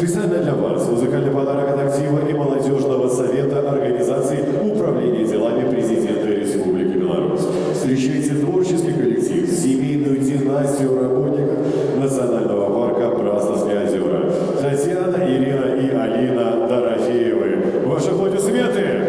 Специально для вас музыкальный подарок от актива и молодежного совета организации Управления делами президента Республики Беларусь. Встречайте творческий коллектив, семейную династию работников Национального парка Братские озера. Татьяна, Ирина и Алина Дорофеевы. Ваши аплодисменты!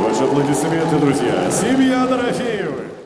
Ваши аплодисменты, друзья. Семья Дорофеевых.